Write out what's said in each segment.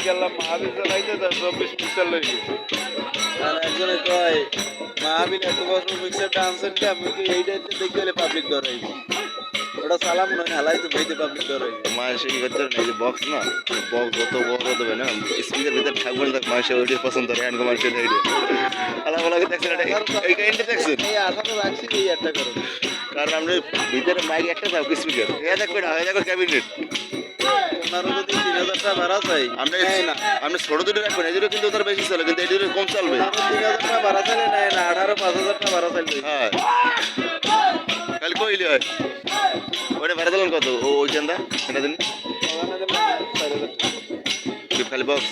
গেলাম মহাবীর চালাইতে তার 24 মিক্সার লই গেছি। আর একজনে কয় মাহবিল এত বছর মিক্সারটা আনছেন কে আমি কি এইটাতে দেখি হলে পাবলিক ডর হইব ওটা সালাম নয় হালাই তো ভাইতে পাবলিক ডর হইব মানুষের কি করতে পারে না, এই যে বক্স না, বক্স যত বড় দেবে না, স্পিকার ভিতরে থাকবে না, মানুষের ওইটাই পছন্দ করে, এমন মানুষের এইটা আলাদা দেখছেন, এই কাহিনীটা দেখছেন। এই আঠারো রাখছি এই একটা করো, কারণ আমরা ভিতরে মাইক একটা থাকবে স্পিকার, এ দেখবে না, এ দেখো ক্যাবিনেট। ওনারও যদি 3000 টাকা ভাড়া চাই আমরা নেয় না, আমরা ছোট দুটো রাখবেন, এই দুটো কিন্তু তার বেশি চলে, কিন্তু এই দুটো কম চলবে। ওনারও 3000 টাকা ভাড়া চাইলে নেয় না, 5000 টাকা ভাড়া চাইলে হ্যাঁ কাল কইলে হয় ওটা ভাড়া দিলেন কত? ও ওই চান্দা এটা দিন খালি বক্স।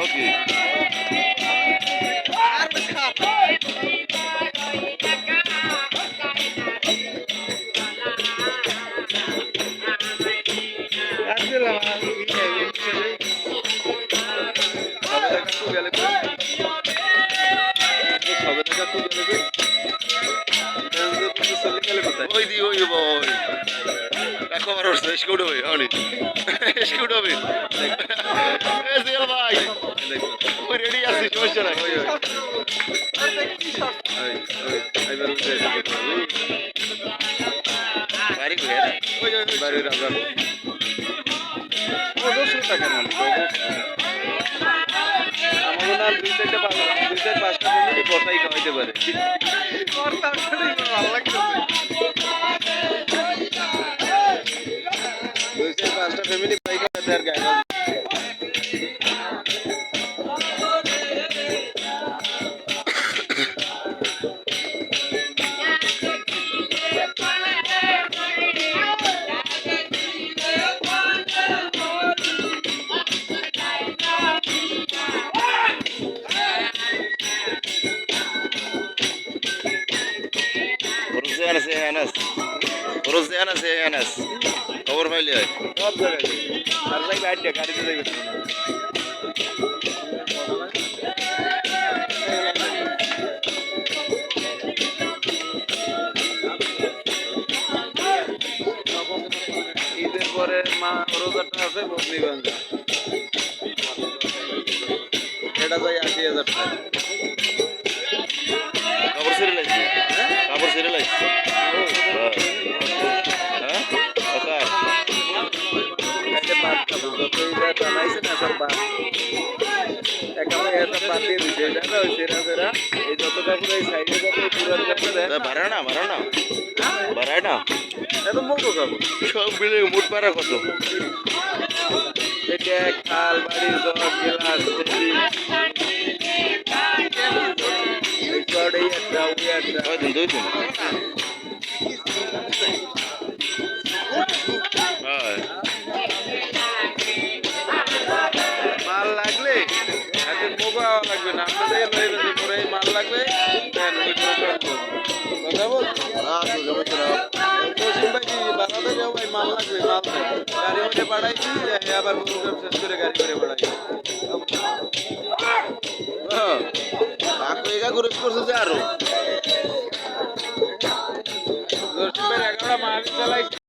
ওকে আসছিলাম সবে টাকা খুব গেলে চলে গেলে কোথায় ওই দি ওই বই রাখো আর স্কুড হবে অনেক স্কুড হবে এ জিয়াল ভাই ওই রেডি আছি, সমস্যা নাই। ওই বাড়ি ঘুরে বাড়ির রাজা অজস্র টাকা মানে আমাকে না 2-4টা 5টা ফ্যামিলি কথাই খাওয়াইতে পারে ভালো লাগছে। 2-4-5টা ফ্যামিলি খাই খাওয়াতে আর গায়ে খবর পাইলে হয় সব জায়গায় আর যাইবে আইডিয়া গাড়িতে যাইবে না ঈদের পরে মা রোজারটা আছে বদনিগঞ্জ এটা যাই 80,000 টাকা কাপড় সিরিয়াল আসছে, কাপড় সিরিয়াল আসছে। হ্যাঁ ওকার একটা বাদ খাবো যত ঈদের টানাইছে না সব বাদ একেবারে এটা বাদ দিয়ে দিছে এটা না ওই সেরা সেরা এই যত কাপড় এই সাইডে যত পুরান কাপড় দেয় বাড়ায় না বাড়ায় না এত মোটো কাপড় সব মিলে মোট পাড়া কত? এটা খাল বাড়ি জগ গিলাস এই চড় এই একটা ওই একটা কয়দিন 2 দিন? হ্যাঁ মাল লাগলে হাতে মোবাইল লাগবে না আপনাদের লয়ে যাবে পরে মাল লাগবে দেন ওই কথা বল পশ্চিম ভাই বানাতে যাও ভাই মাল লাগবে মাল গাড়ি মধ্যে পাঠাইছি আবার প্রোগ্রাম শেষ করে গাড়ি করে পাঠাই কাকু এগা খরচ করছে যে আরো পশ্চিম ভাই 11টা মাল চালাইছি